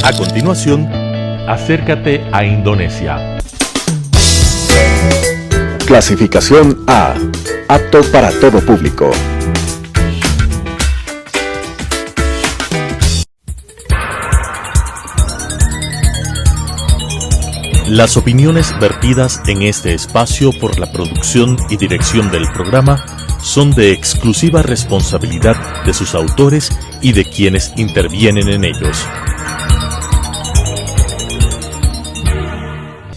A continuación, acércate a Indonesia. Clasificación A. Apto para todo público. Las opiniones vertidas en este espacio por la producción y dirección del programa son de exclusiva responsabilidad de sus autores y de quienes intervienen en ellos.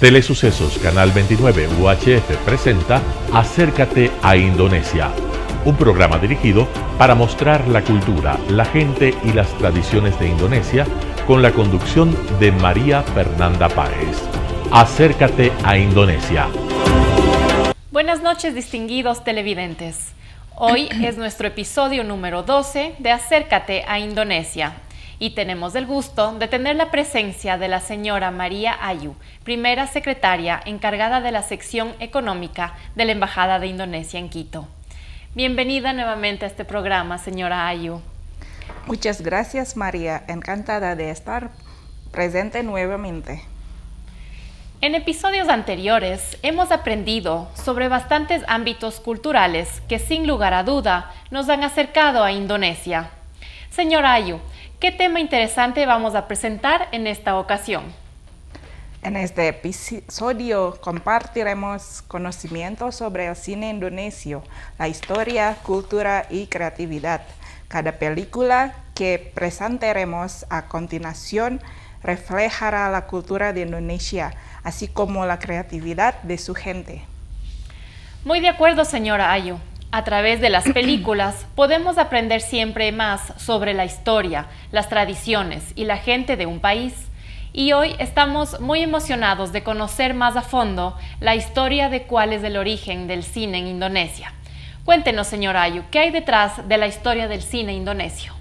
Telesucesos Canal 29 UHF presenta Acércate a Indonesia, un programa dirigido para mostrar la cultura, la gente y las tradiciones de Indonesia con la conducción de María Fernanda Páez. Acércate a Indonesia. Buenas noches, distinguidos televidentes. Hoy es nuestro episodio número 12 de Acércate a Indonesia y tenemos el gusto de tener la presencia de la señora María Ayu, primera secretaria encargada de la sección económica de la Embajada de Indonesia en Quito. Bienvenida nuevamente a este programa, señora Ayu. Muchas gracias, María. Encantada de estar presente nuevamente. En episodios anteriores hemos aprendido sobre bastantes ámbitos culturales que sin lugar a duda nos han acercado a Indonesia. Señora Ayu, ¿qué tema interesante vamos a presentar en esta ocasión? En este episodio compartiremos conocimientos sobre el cine indonesio, la historia, cultura y creatividad. Cada película que presentaremos a continuación reflejará la cultura de Indonesia, así como la creatividad de su gente. Muy de acuerdo, señora Ayu. A través de las películas podemos aprender siempre más sobre la historia, las tradiciones y la gente de un país. Y hoy estamos muy emocionados de conocer más a fondo la historia de cuál es el origen del cine en Indonesia. Cuéntenos, señora Ayu, ¿qué hay detrás de la historia del cine indonesio?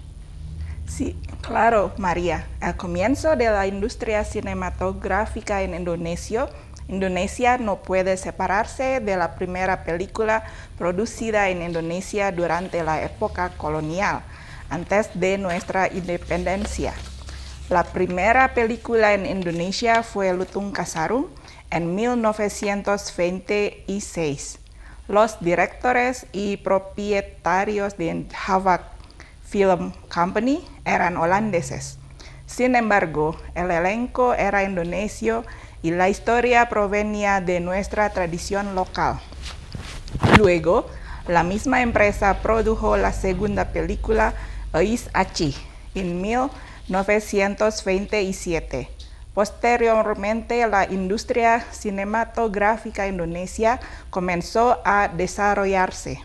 Sí, claro, María. Al comienzo de la industria cinematográfica en Indonesia no puede separarse de la primera película producida en Indonesia durante la época colonial, antes de nuestra independencia. La primera película en Indonesia fue Lutung Kasarung en 1926. Los directores y propietarios de Havak Film Company eran holandeses. Sin embargo, el elenco era indonesio y la historia provenía de nuestra tradición local. Luego, la misma empresa produjo la segunda película, Eis Aci, en 1927. Posteriormente, la industria cinematográfica indonesia comenzó a desarrollarse.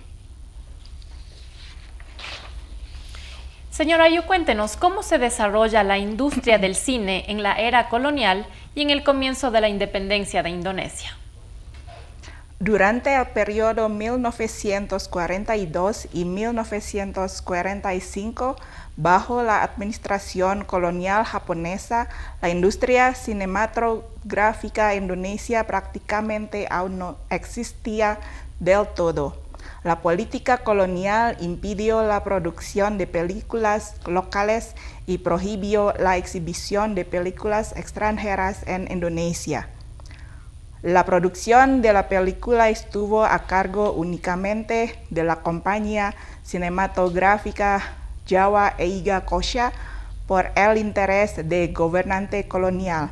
Señora Ayu, cuéntenos cómo se desarrolla la industria del cine en la era colonial y en el comienzo de la independencia de Indonesia. Durante el periodo 1942 y 1945, bajo la administración colonial japonesa, la industria cinematográfica indonesia prácticamente aún no existía del todo. La política colonial impidió la producción de películas locales y prohibió la exhibición de películas extranjeras en Indonesia. La producción de la película estuvo a cargo únicamente de la compañía cinematográfica Jawa Eiga Kosha por el interés del gobernante colonial.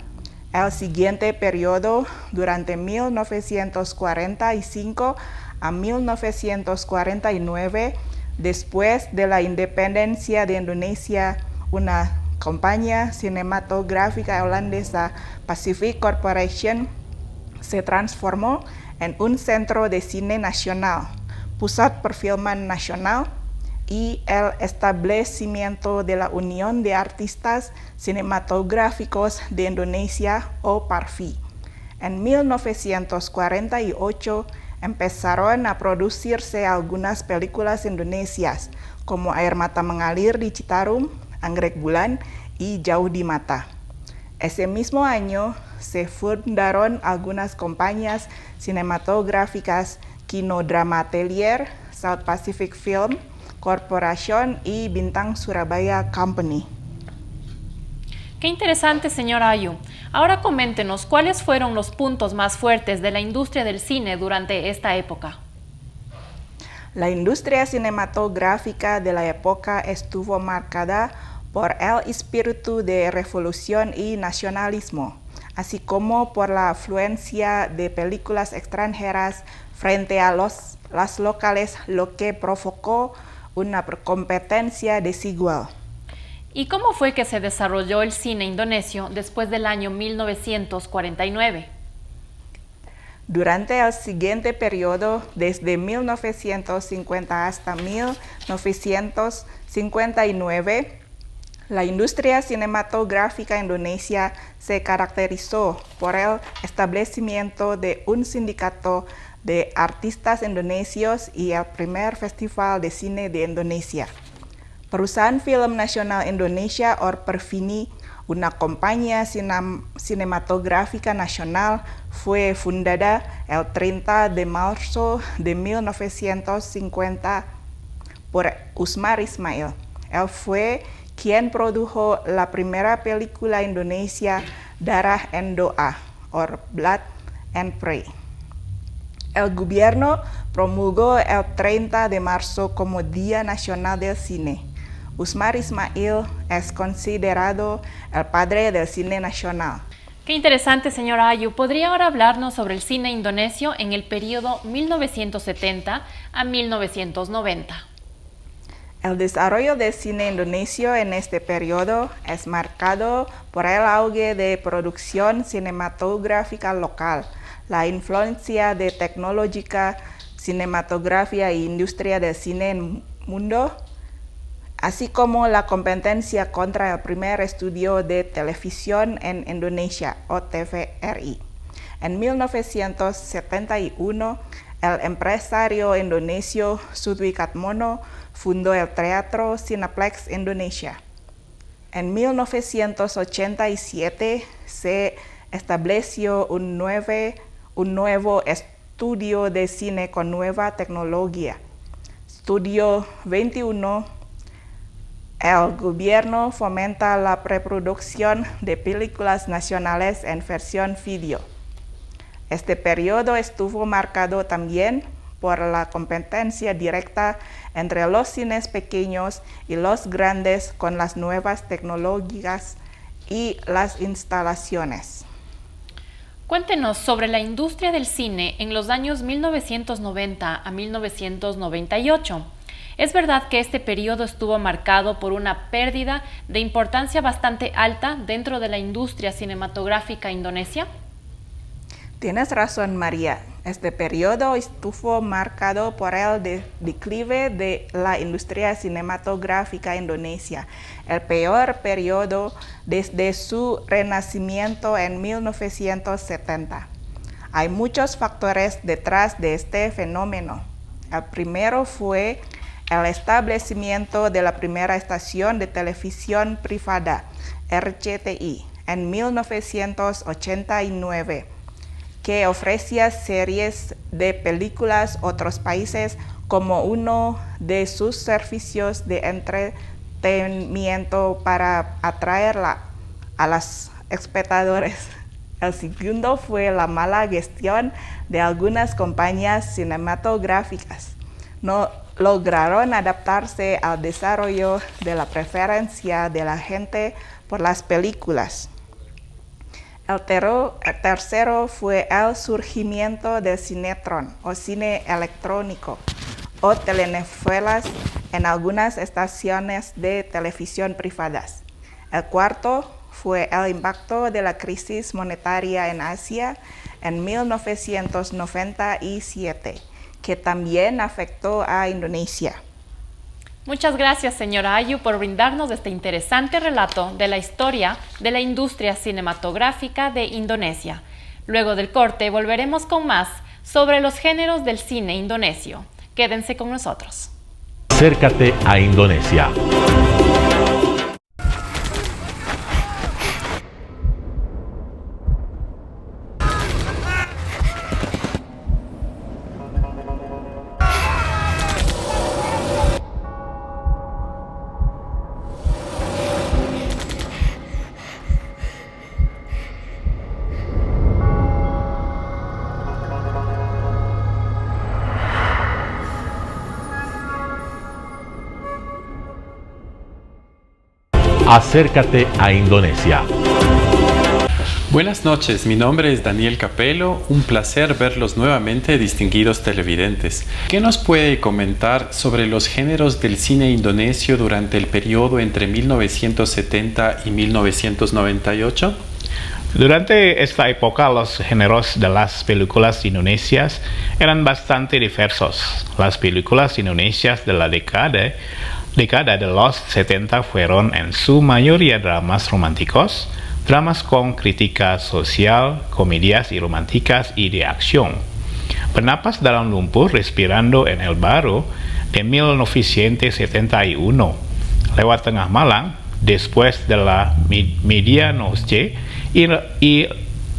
El siguiente periodo, durante 1945 a 1949, después de la independencia de Indonesia, una compañía cinematográfica holandesa, Pacific Corporation, se transformó en un centro de cine nacional, pusat perfilman nasional, y el establecimiento de la Unión de Artistas Cinematográficos de Indonesia, o PARFI. En 1948, empezaron a producirse algunas películas indonesias, como Air Mata Mengalir di Citarum, Anggrek Bulan, y Jauh di Mata. Ese mismo año se fundaron algunas compañías cinematográficas, Kino Drama Atelier, South Pacific Film Corporation y Bintang Surabaya Company. Qué interesante, señor Ayu. Ahora coméntenos, ¿cuáles fueron los puntos más fuertes de la industria del cine durante esta época? La industria cinematográfica de la época estuvo marcada por el espíritu de revolución y nacionalismo, así como por la afluencia de películas extranjeras frente a las locales, lo que provocó una competencia desigual. ¿Y cómo fue que se desarrolló el cine indonesio después del año 1949? Durante el siguiente periodo, desde 1950 hasta 1959, la industria cinematográfica indonesia se caracterizó por el establecimiento de un sindicato de artistas indonesios y el primer Festival de Cine de Indonesia. Perusahaan Film Nasional Indonesia or Perfini, una compañía cinematográfica nacional, fue fundada el 30 de marzo de 1950 por Usmar Ismail. Él fue quien produjo la primera película indonesia Darah and Doa, or Blood and Pray. El gobierno promulgó el 30 de marzo como Día Nacional del Cine. Usmar Ismail es considerado el padre del cine nacional. Qué interesante, señor Ayu. ¿Podría ahora hablarnos sobre el cine indonesio en el periodo 1970 a 1990? El desarrollo del cine indonesio en este periodo es marcado por el auge de producción cinematográfica local, la influencia de tecnológica, cinematografía e industria del cine en el mundo, así como la competencia contra el primer estudio de televisión en Indonesia, o TVRI. En 1971, el empresario indonesio Sudwi Katmono fundó el Teatro Cineplex Indonesia. En 1987 se estableció un nuevo estudio de cine con nueva tecnología, Studio 21. El gobierno fomenta la preproducción de películas nacionales en versión video. Este periodo estuvo marcado también por la competencia directa entre los cines pequeños y los grandes con las nuevas tecnologías y las instalaciones. Cuéntenos sobre la industria del cine en los años 1990 a 1998. ¿Es verdad que este periodo estuvo marcado por una pérdida de importancia bastante alta dentro de la industria cinematográfica indonesia? Tienes razón, María. Este periodo estuvo marcado por el declive de la industria cinematográfica indonesia, el peor periodo desde su renacimiento en 1970. Hay muchos factores detrás de este fenómeno. El primero fue el establecimiento de la primera estación de televisión privada, RCTI, en 1989, que ofrecía series de películas a otros países como uno de sus servicios de entretenimiento para atraer a los espectadores. El segundo fue la mala gestión de algunas compañías cinematográficas. No lograron adaptarse al desarrollo de la preferencia de la gente por las películas. El tercero fue el surgimiento del cinetrón o cine electrónico o telenovelas en algunas estaciones de televisión privadas. El cuarto fue el impacto de la crisis monetaria en Asia en 1997, que también afectó a Indonesia. Muchas gracias, señora Ayu, por brindarnos este interesante relato de la historia de la industria cinematográfica de Indonesia. Luego del corte volveremos con más sobre los géneros del cine indonesio. Quédense con nosotros. Acércate a Indonesia. Acércate a Indonesia. Buenas noches, mi nombre es Daniel Capello, un placer verlos nuevamente, distinguidos televidentes. ¿Qué nos puede comentar sobre los géneros del cine indonesio durante el periodo entre 1970 y 1998? Durante esta época, los géneros de las películas indonesias eran bastante diversos. Las películas indonesias de la década de los 70 fueron en su mayoría dramas románticos, dramas con crítica social, comedias y románticas y de acción. Bernapas dalam lumpur respirando en el baru de 1971, Lewat Tengah Malam, después de la medianoche y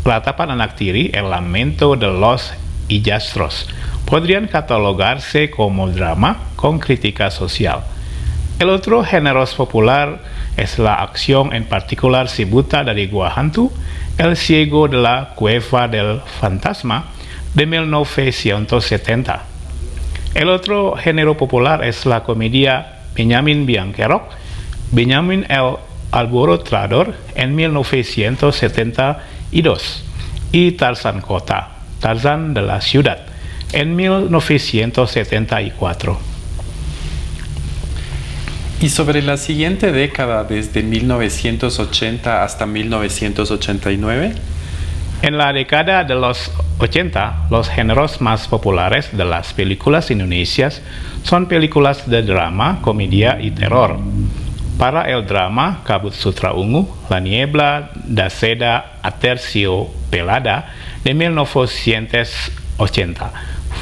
La Tapan Anak Tiri, El Lamento de los Hijastros, podrían catalogarse como drama con crítica social. El otro género popular es la acción, en particular Si Buta dari Gua Hantu, El Ciego de la Cueva del Fantasma, de 1970. El otro género popular es la comedia Benjamin Biangkerok, Benjamin el Alborotador, en 1972, y Tarzan Kota, Tarzan de la Ciudad, en 1974. Y sobre la siguiente década, desde 1980 hasta 1989. En la década de los 80, los géneros más populares de las películas indonesias son películas de drama, comedia y terror. Para el drama, Kabut Sutra Ungu, La Niebla da Seda Aterciopelada, de 1980,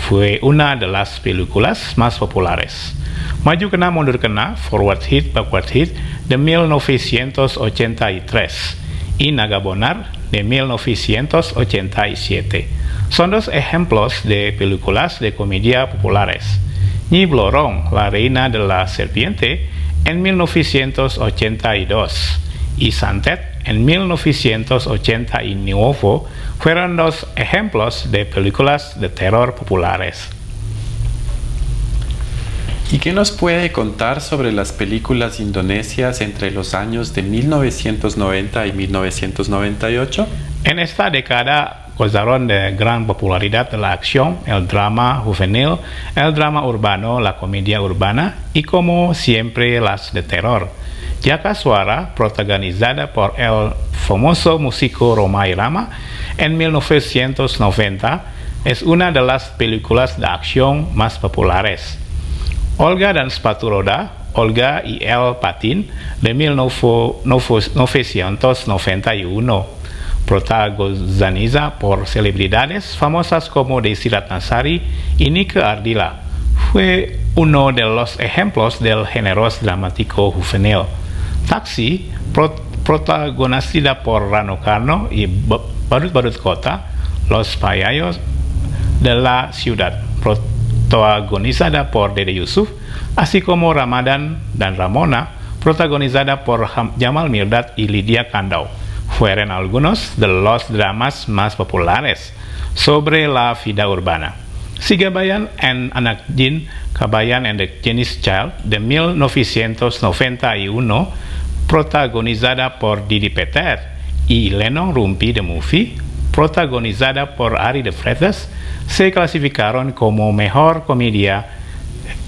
fue una de las películas más populares. Maju Kena Mundur Kena, Forward Hit, Backward Hit, de 1983, y Nagabonar, de 1987. Son dos ejemplos de películas de comedia populares. Nyi Blorong, La Reina de la Serpiente, en 1982, y Santet, en 1989, fueron dos ejemplos de películas de terror populares. ¿Y qué nos puede contar sobre las películas indonesias entre los años de 1990 y 1998? En esta década gozaron de gran popularidad la acción, el drama juvenil, el drama urbano, la comedia urbana y, como siempre, las de terror. Jaka Suara, protagonizada por el famoso músico Romai Rama en 1990, es una de las películas de acción más populares. Olga dan Sepatu Roda, Olga y El Patin, de 1991, protagonizada por celebridades famosas como Desi Ratnasari y Nike Ardila, fue uno de los ejemplos del género dramático juvenil. Taxi, protagonizada por Rano Karno y Badut Kota, Los Payasos de la Ciudad, protagonizada por Dede Yusuf, así como Ramadan dan Ramona, protagonizada por Jamal Mirdad y Lydia Kandau, fueron algunos de los dramas más populares sobre la vida urbana. Sigabayan and Anak Jin, Kabayan and the Chinese Child, de 1991, protagonizada por Didi Petet y Lenong Rumpi the Movie, protagonizada por Ari de Freitas, se clasificaron como mejor comedia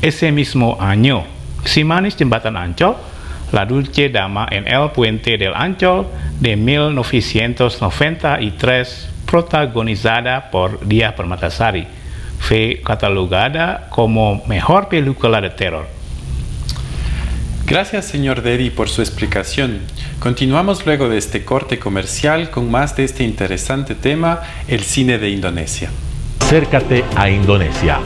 ese mismo año. Si Manis Jembatan Ancol, La Dulce Dama en El Puente del Ancol, de 1993, protagonizada por Dia Permatasari, fue catalogada como mejor película de terror. Gracias, señor Dedi, por su explicación. Continuamos luego de este corte comercial con más de este interesante tema, el cine de Indonesia. Acércate a Indonesia.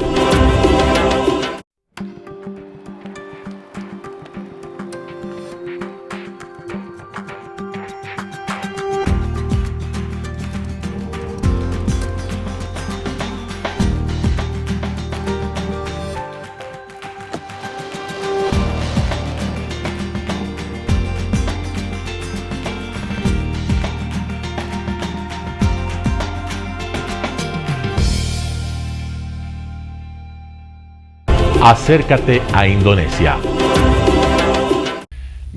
Acércate a Indonesia.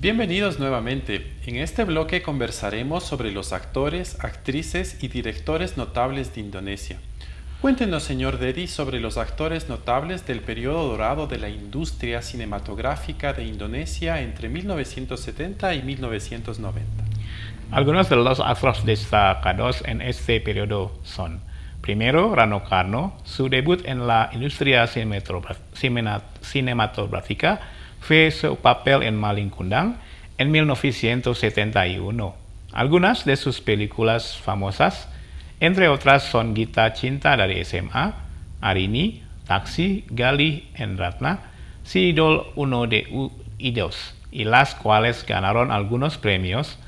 Bienvenidos nuevamente. En este bloque conversaremos sobre los actores, actrices y directores notables de Indonesia. Cuéntenos, señor Dedi, sobre los actores notables del periodo dorado de la industria cinematográfica de Indonesia entre 1970 y 1990. Algunos de los actores destacados en este periodo son: primero, Rano Karno. Su debut en la industria cinematográfica fue su papel en Malin Kundang en 1971. Algunas de sus películas famosas, entre otras, son Gita Cinta dari SMA, Arini, Taxi, Gali and Ratna, Si Idol 1 y 2, y las cuales ganaron algunos premios,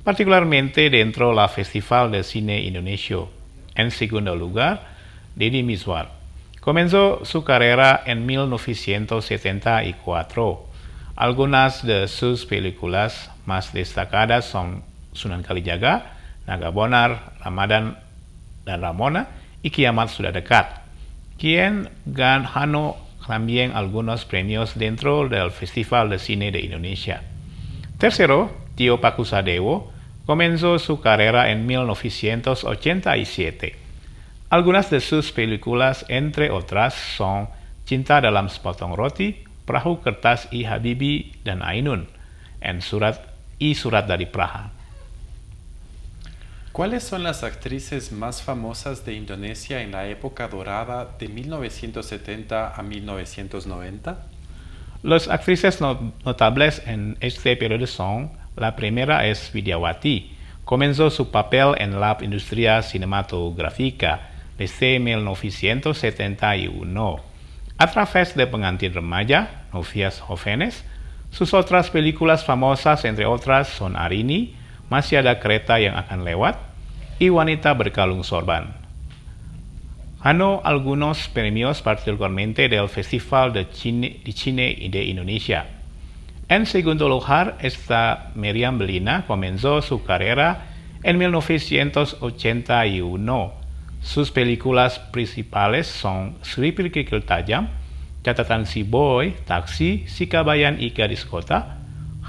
particularmente dentro del Festival de Cine Indonesia. En segundo lugar, Deddy Mizwar. Comenzó su carrera en 1974. Algunas de sus películas más destacadas son Sunan Kalijaga, Naga Bonar, Ramadan dan Ramona y Kiamat Sudah Dekat, quien ganó también algunos premios dentro del Festival de Cine de Indonesia. Tercero, Tio Pakusadewo comenzó su carrera en 1987. Algunas de sus películas, entre otras, son Cinta dalam Sepotong Roti, Perahu Kertas I Habibie dan Ainun, Surat dari Praha. ¿Cuáles son las actrices más famosas de Indonesia en la época dorada de 1970 a 1990? Las actrices notables en este periodo son: la primera es Widyawati. Comenzó su papel en la industria cinematográfica desde 1971. A través de Pengantin Remaja, Novias Jóvenes. Sus otras películas famosas, entre otras, son Arini, Masih Ada Kereta Yang Akan Lewat, y Wanita Berkalung Sorban. Ganó algunos premios, particularmente del Festival de Cine de Indonesia. En segundo lugar está Meriam Bellina. Comenzó su carrera en 1981. Sus películas principales son Sri Kerikil Tajam, Catatan Si Boy, Taxi, Si Kabayan y Gadis Kota.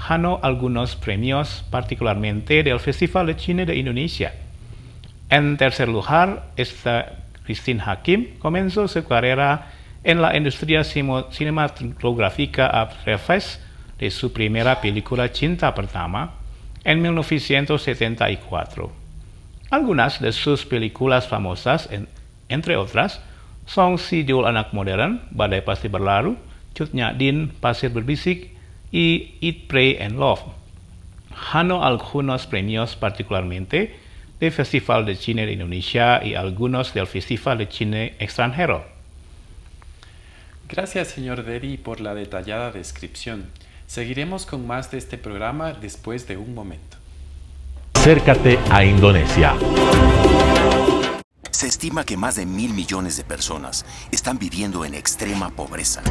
Ganó algunos premios, particularmente del Festival de Cine de Indonesia. En tercer lugar está Christine Hakim. Comenzó su carrera en la industria cinematográfica a través de su primera película Cinta Pertama en 1974. Algunas de sus películas famosas, entre otras, son Si Jul Anak Modern, Badai Pasti Berlalu, Cut Nyak Din, Pasir Berbisik, y Eat, Pray and Love. Ganó algunos premios, particularmente del Festival de Cine de Indonesia y algunos del Festival de Cine Extranjero. Gracias, señor Dedi, por la detallada descripción. Seguiremos con más de este programa después de un momento. Acércate a Indonesia. Se estima que más de 1.000 millones de personas están viviendo en extrema pobreza,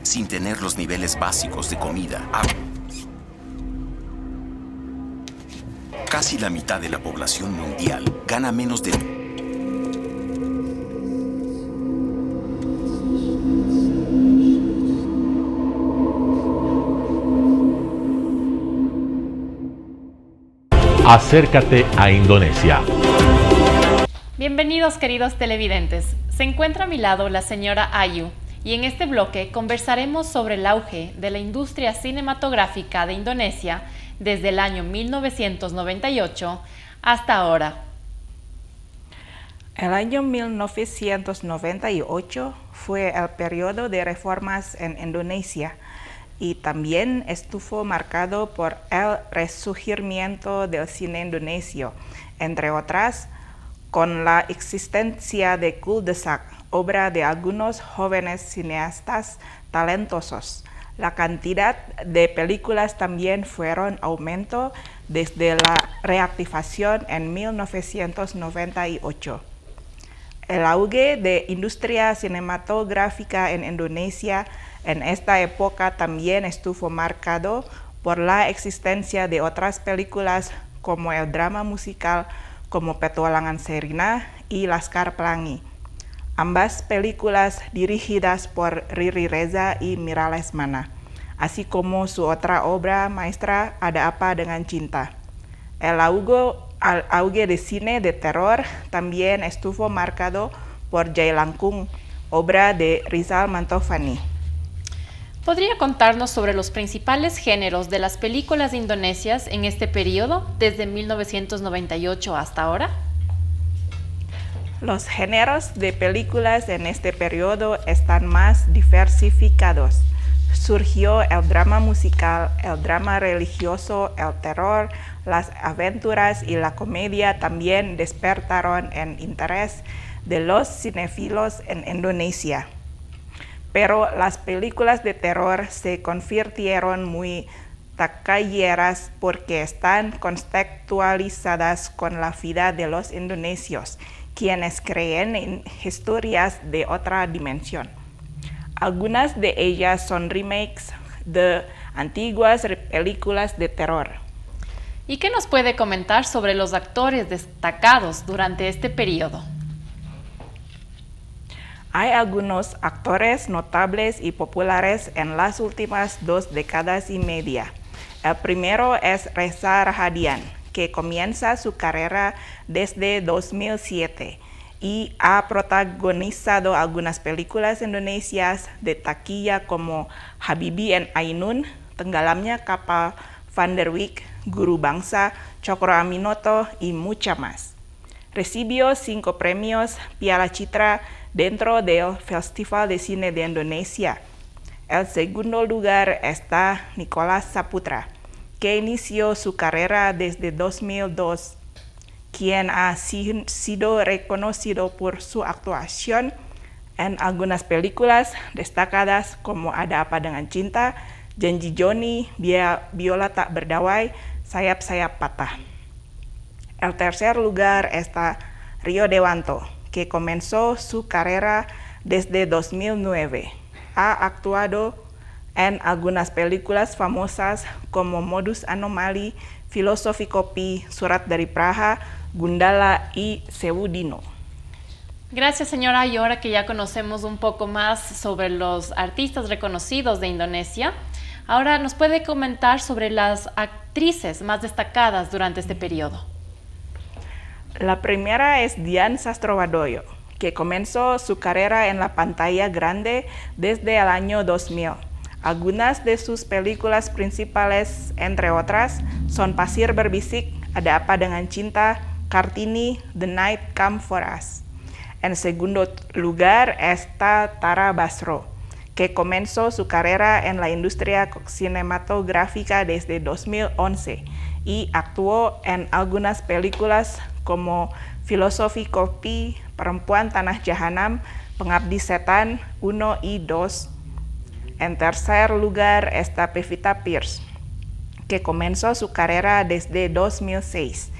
sin tener los niveles básicos de comida, agua. Casi la mitad de la población mundial gana menos de Acércate a Indonesia. Bienvenidos, queridos televidentes. Se encuentra a mi lado la señora Ayu y en este bloque conversaremos sobre el auge de la industria cinematográfica de Indonesia desde el año 1998 hasta ahora. El año 1998 fue el periodo de reformas en Indonesia y también estuvo marcado por el resurgimiento del cine indonesio, entre otras, con la existencia de Cul-de-sac, obra de algunos jóvenes cineastas talentosos. La cantidad de películas también fueron aumento desde la reactivación en 1998. El auge de industria cinematográfica en Indonesia en esta época también estuvo marcado por la existencia de otras películas como el drama musical como Petualangan Sherina y Laskar Pelangi. ambas películas dirigidas por Riri Reza y Mira Lesmana, así como su otra obra maestra Ada Apa Dengan Cinta. El auge de cine de terror también estuvo marcado por Jailangkung, obra de Rizal Mantovani. ¿Podría contarnos sobre los principales géneros de las películas indonesias en este periodo, desde 1998 hasta ahora? Los géneros de películas en este periodo están más diversificados. Surgió el drama musical, el drama religioso, el terror, las aventuras y la comedia también despertaron el interés de los cinéfilos en Indonesia. Pero las películas de terror se convirtieron muy taquilleras porque están contextualizadas con la vida de los indonesios, quienes creen en historias de otra dimensión. Algunas de ellas son remakes de antiguas películas de terror. ¿Y qué nos puede comentar sobre los actores destacados durante este periodo? Hay algunos actores notables y populares en las últimas 2 décadas y media. El primero es Reza Rahadian, que comienza su carrera desde 2007 y ha protagonizado algunas películas indonesias de taquilla como Habibie and Ainun, Tenggelamnya Kapal Van der Wijk, Guru Bangsa, Cokro Aminoto y mucha más. Recibió 5 premios Piala Citra dentro del Festival de Cine de Indonesia. El segundo lugar está Nicholas Saputra, que inició su carrera desde 2002, quien ha sido reconocido por su actuación en algunas películas destacadas como Ada Apa Dengan Cinta, Janji Joni, Biola Tak Berdawai, Sayap-Sayap Patah. El tercer lugar está Rio Dewanto, que comenzó su carrera desde 2009. Ha actuado en algunas películas famosas como Modus Anomaly, Filosofi Kopi, Surat dari Praha, Gundala y Sewudino. Gracias, señora. Y ahora que ya conocemos un poco más sobre los artistas reconocidos de Indonesia, ahora nos puede comentar sobre las actrices más destacadas durante este periodo. La primera es Dian Sastrowadoyo, que comenzó su carrera en la pantalla grande desde el año 2000. Algunas de sus películas principales, entre otras, son Pasir Berbisik, Ada Apa Dengan Cinta, Kartini, The Night Come For Us. En segundo lugar está Tara Basro, que comenzó su carrera en la industria cinematográfica desde 2011 y actuó en algunas películas como Filosofi Kopi, Perempuan Tanah Jahanam, Pengabdi Setan 1 y 2. En tercer lugar está Pevita Pierce, que comenzó su carrera desde 2006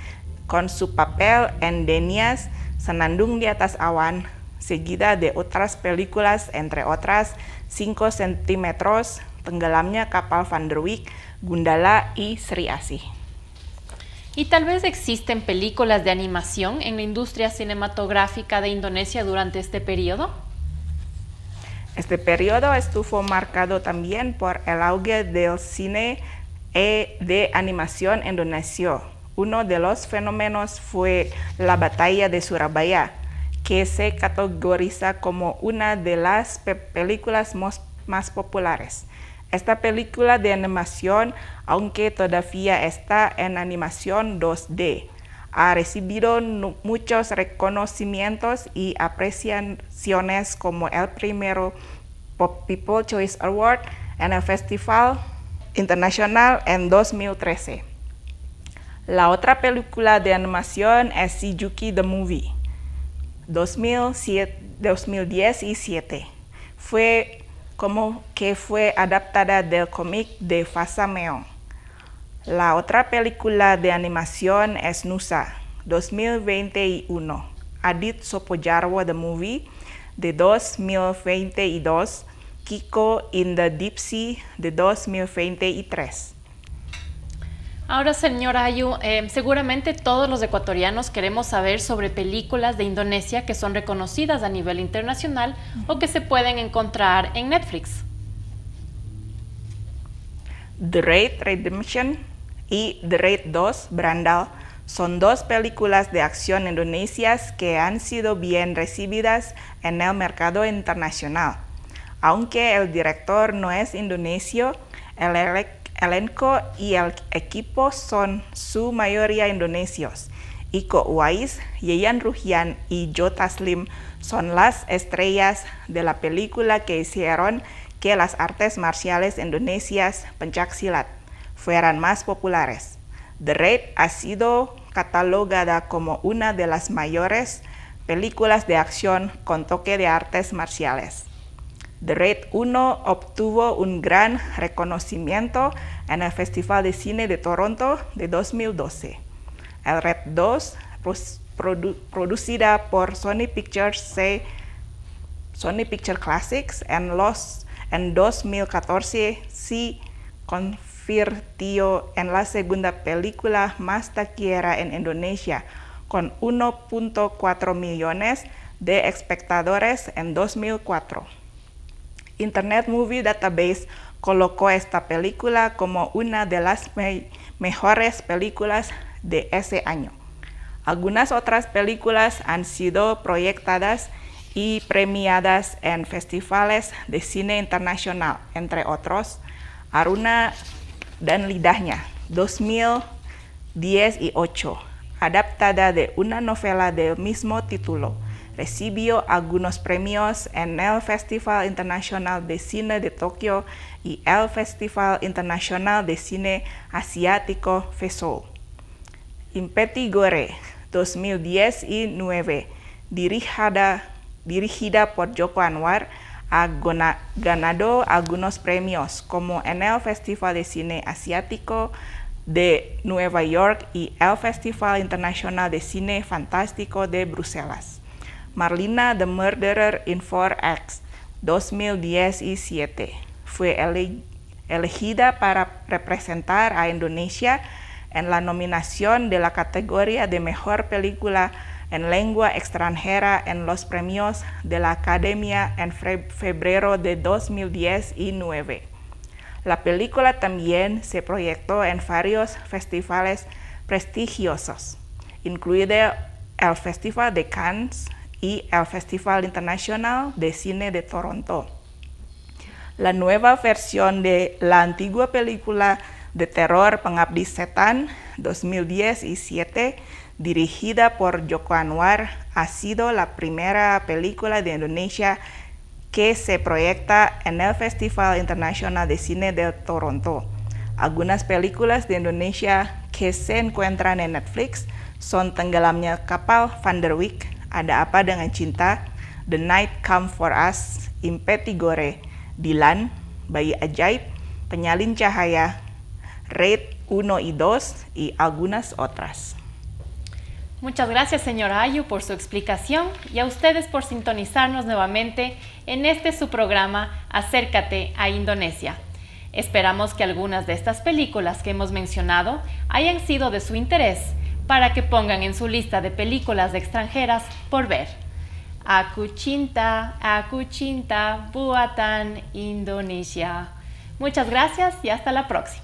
con su papel en Denias, Senandung di Atas Awan, seguida de otras películas, entre otras 5 centímetros, Tenggelamnya Kapal Van der Wijk, Gundala y Sri Asih. ¿Y tal vez existen películas de animación en la industria cinematográfica de Indonesia durante este periodo? Este periodo estuvo marcado también por el auge del cine de animación indonesio. Uno de los fenómenos fue la Batalla de Surabaya, que se categoriza como una de las películas más populares. Esta película de animación, aunque todavía está en animación 2D, ha recibido muchos reconocimientos y apreciaciones como el primero People Choice Award en el Festival Internacional en 2013. La otra película de animación es Shizuki the Movie, 2017. Fue adaptada del cómic de Fasa Meong. La otra película de animación es Nusa, 2021. Adit Sopojarwo the Movie, de 2022. Kiko in the Deep Sea, de 2023. Ahora, señor Ayu, seguramente todos los ecuatorianos queremos saber sobre películas de Indonesia que son reconocidas a nivel internacional o que se pueden encontrar en Netflix. The Raid Redemption y The Raid 2 Brandal son dos películas de acción indonesias que han sido bien recibidas en el mercado internacional. Aunque el director no es indonesio, el elenco y el equipo son su mayoría indonesios. Iko Uwais, Yayan Ruhian y Joe Taslim son las estrellas de la película que hicieron que las artes marciales indonesias pencaksilat fueran más populares. The Raid ha sido catalogada como una de las mayores películas de acción con toque de artes marciales. The Raid 1 obtuvo un gran reconocimiento en el Festival de Cine de Toronto de 2012. El Raid 2, producida por Sony Picture Classics en 2014, se convirtió en la segunda película más taquillera en Indonesia, con 1.4 millones de espectadores en 2004. Internet Movie Database colocó esta película como una de las mejores películas de ese año. Algunas otras películas han sido proyectadas y premiadas en festivales de cine internacional, entre otros, Aruna dan Lidahnya, 2018, adaptada de una novela del mismo título. Recibió algunos premios en el Festival Internacional de Cine de Tokio y el Festival Internacional de Cine Asiático FESOL. Impeti Gore, 2019, dirigida por Joko Anwar, ha ganado algunos premios, como en el Festival de Cine Asiático de Nueva York y el Festival Internacional de Cine Fantástico de Bruselas. Marlina the Murderer in 4X, 2017, fue elegida para representar a Indonesia en la nominación de la categoría de Mejor Película en Lengua Extranjera en los premios de la Academia en febrero de 2019. La película también se proyectó en varios festivales prestigiosos, incluido el Festival de Cannes y el Festival Internacional de Cine de Toronto. La nueva versión de la antigua película de terror Pengabdi Setan 2017, dirigida por Joko Anwar, ha sido la primera película de Indonesia que se proyecta en el Festival Internacional de Cine de Toronto. Algunas películas de Indonesia que se encuentran en Netflix son Tenggelamnya Kapal Van der Wijk, Ada Apa Dengan Cinta, The Night Come For Us, Impeti Gore, Dilan, Bayi Ajaib, Penyalin Cahaya, Raid 1 y 2 y algunas otras. Muchas gracias, señor Ayu, por su explicación y a ustedes por sintonizarnos nuevamente en su programa Acércate a Indonesia. Esperamos que algunas de estas películas que hemos mencionado hayan sido de su interés para que pongan en su lista de películas extranjeras por ver. Aku Cinta Buatan Indonesia. Muchas gracias y hasta la próxima.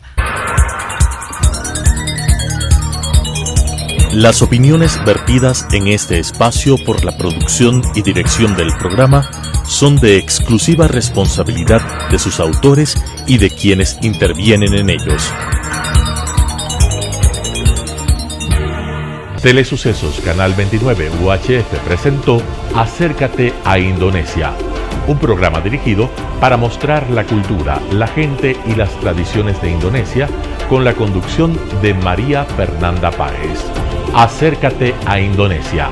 Las opiniones vertidas en este espacio por la producción y dirección del programa son de exclusiva responsabilidad de sus autores y de quienes intervienen en ellos. Telesucesos Canal 29 UHF presentó Acércate a Indonesia, un programa dirigido para mostrar la cultura, la gente y las tradiciones de Indonesia con la conducción de María Fernanda Páez. Acércate a Indonesia.